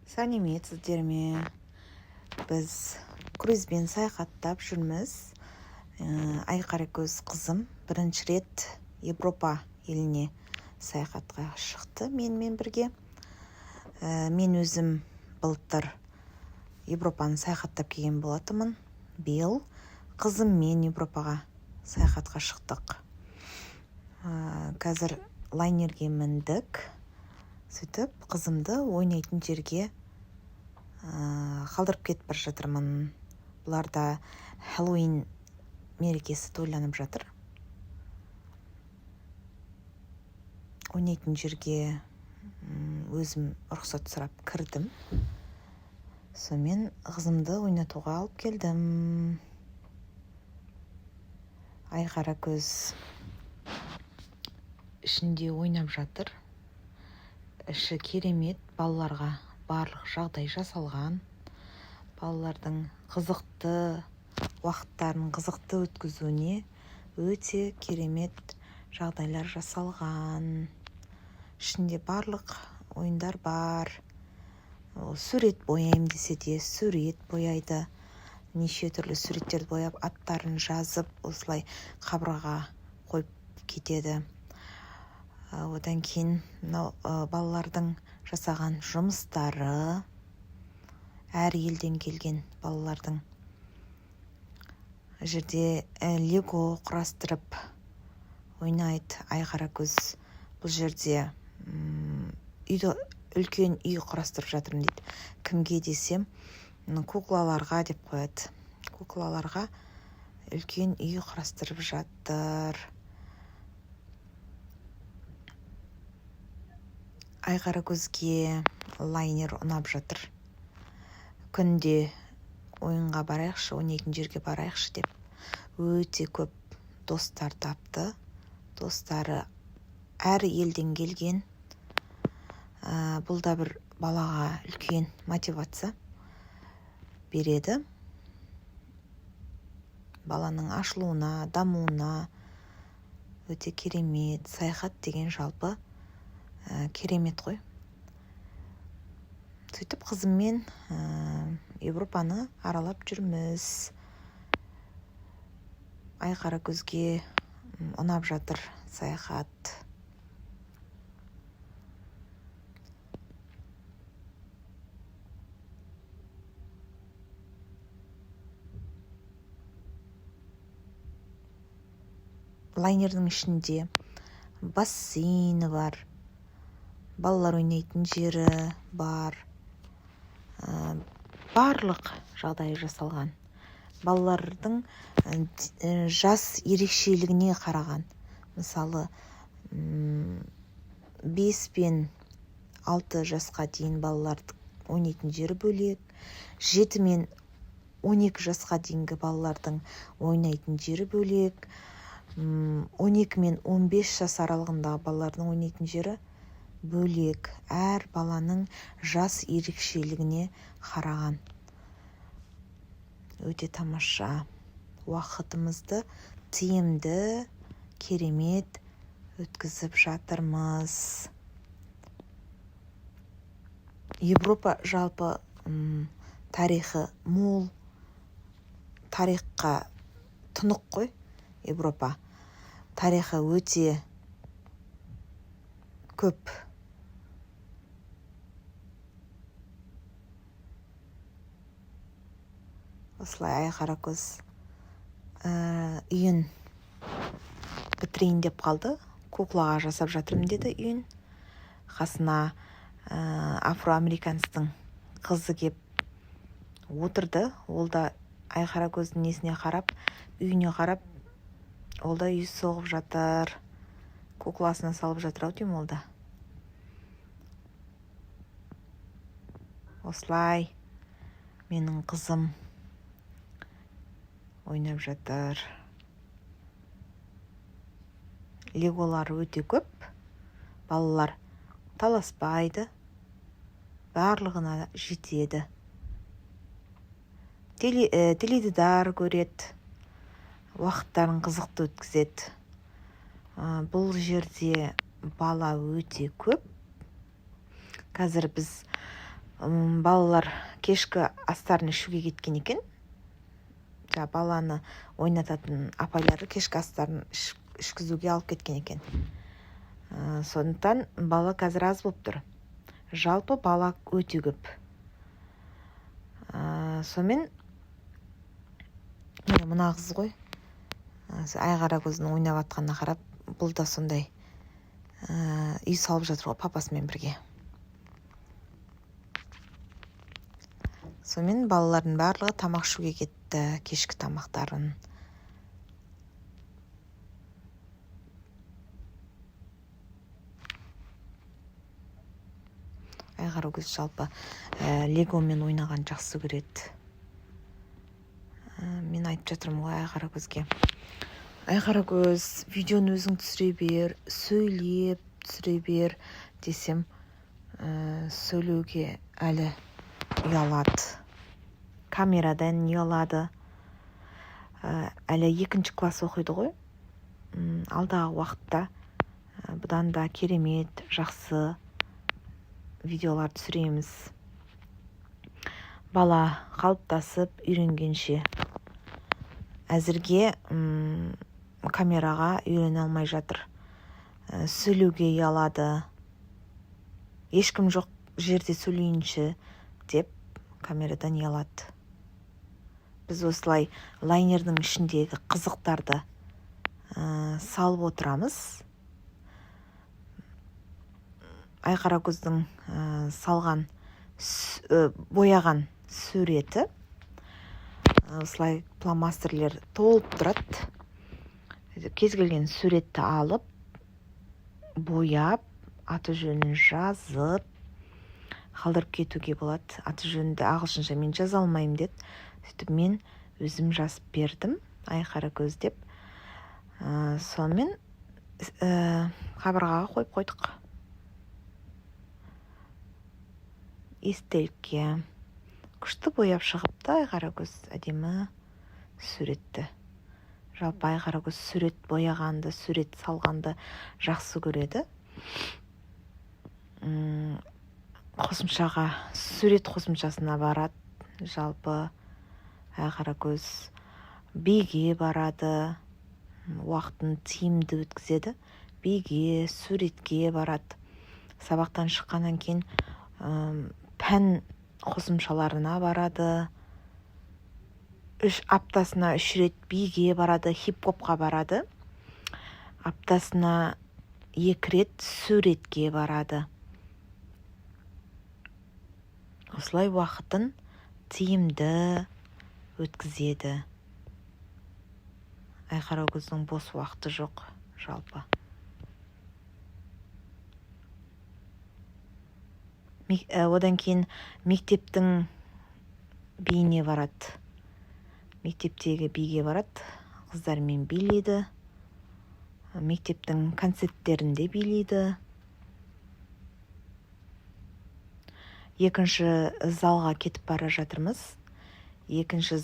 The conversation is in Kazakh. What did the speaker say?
Сәлеметсіздер ме? Біз круизбен саяхаттап жүрміз. Айқаракөз қызым бірінші рет Европа еліне саяхатқа шықты менімен бірге. Мен өзім былтыр Европаны саяхаттап келген болатынмын. Биыл қызыммен Европаға саяхатқа шықтық. Қазір лайнерге міндік. Сөйтіп, қызымды ойнайтын жерге қалдырып кетіп бара жатырмын. Бұларда Хэллоуин мерекесі тойланып жатыр. Ойнайтын жерге өзім рұқсат сұрап кірдім. Сонымен қызымды ойнатуға алып келдім. Айқаракөз ішінде ойнап жатыр. Іші керемет, балаларға барлық жағдай жасалған. Балалардың қызықты уақыттарын қызықты өткізуіне өте керемет жағдайлар жасалған. Ішінде барлық ойындар бар. Сурет бояйым десе де сурет бояйды. Неше түрлі суреттерді бояп, аттарын жазып, осылай қабырғаға қойып кетеді. Одан кейін балалардың жасаған жұмыстары, әр елден келген балалардың жерде лего құрастырып ойнайды. Айқаракөз бұл жерде үлкен үй құрастырып жатырмын дейді. Кімге десем, куклаларға деп қояды. Куклаларға үлкен үй құрастырып жатыр. Айқаракөзге лайнер ұнап жатыр. Күнде ойынға барайықшы, ойнайтын жерге барайықшы деп өте көп достар тапты. Достары әр елден келген. Бұл да бір балаға үлкен мотивация береді. Баланың ашылуына, дамуына өте керемет. Саяхат деген жалпы керемет қой. Сөйтіп қызыммен Европаны аралап жүрміз. Айқаракөзге ұнап жатыр саяхат. Лайнердің ішінде бассейні бар. Балалар ойнайтын жері бар. Барлық жағдай жасалған. Балалардың жас ерекшелігіне қараған. Мысалы, 5 пен 6 жасқа дейін балалардың ойнайтын жері бөлек. 7 мен 12 жасқа дейінгі балалардың ойнайтын жері бөлек. 12 мен 15 жас аралығындағы балалардың ойнайтын жері бөлек. Әр баланың жас ерекшелігіне қараған. Өте тамаша. Уақытымызды тиімді, керемет өткізіп жатырмыз. Европа жалпы тарихы мол, тарихқа тұнық қой. Европа тарихы өте көп. Осылай Айқаракөз үйін бітірейін деп қалды. Куклаға жасап жатырмын деді үйін. Қасына афроамериканстың қызы кеп отырды. Ол да Айқаракөздің несіне қарап, үйіне қарап, ол да үй соғып жатыр. Кукласына салып жатыр ау деймін ол да. Осылай менің қызым ойнап жатыр. Леголары өте көп. Балалар таласпайды. Барлығына жетеді. Теледидар көреді. Уақыттарын қызықты өткізеді. Бұл жерде бала өте көп. Қазір біз балалар кешкі астарын ішуге кеткен екен. Баланы ойнататын апайлары кешкі астарын ішкізуге алып кеткен екен. Сондықтан бала қазір аз болып тұр. Жалпы бала өте көп. Сонымен мына қыз ғой. Айқара көзінің ойнап атқанына қарап, бұл да сондай үй салып жатыр ғой папасымен бірге. Сонымен балалардың барлығы тамақ ішуге кетті, кешкі тамақтарын. Айқара көз жалпы легомен ойнаған жақсы көреді. Мен айтып жатырмын ғой Айқара көзге. Айқара көз, видеоны өзің түсіре бер, сөйлеп түсіре бер десем, сөйлеуге әлі ұялады. Камерадан ұялады. Әлі 2-ші класс оқиды ғой. Алдағы уақытта бұдан да керемет, жақсы видеолар түсіреміз. Бала қалыптасып үйренгенше. Әзірге камераға үйрене алмай жатыр. Сөйлеуге ұялады. Ешкім жоқ жерде сөйлейінші деп камерадан ұялады. Біз осылай лайнердің ішіндегі қызықтарды салып отырамыз. Айқара көздің салған, бояған суреті осылай фломастерлер толып тұрады. Кез келген суретті алып, бояп, аты жөнін жазып, қалдырып кетуге болады. Аты жөнді ағылшынша мен жаза алмаймын деді. Сөйтіп мен өзім жазып бердім, Айқара көз деп. Сонымен қабырғаға қойып қойдық. Естелікке күшті бояп шығыпты Айқара көз, әдемі суретті. Жалпы Айқара көз сурет бояғанды, сурет салғанды жақсы көреді. Қосымшаға, сурет қосымшасына барады. Жалпы Айқара көз биге барады, уақытын тиімді өткізеді. Биге, суретке барады. Сабақтан шыққаннан кейін пән қосымшаларына барады. Аптасына 3 рет биге барады, хип-хопқа барады. Аптасына 2 рет суретке барады. Осылай уақытын тиімді өткізеді. Айқара көздің бос уақыты жоқ жалпы. Одан кейін мектептің биіне барады. Мектептегі биге барады, қыздармен билейді. Мектептің концерттерінде билейді. 2-ші залға кетіп бара жатырмыз. 2-ші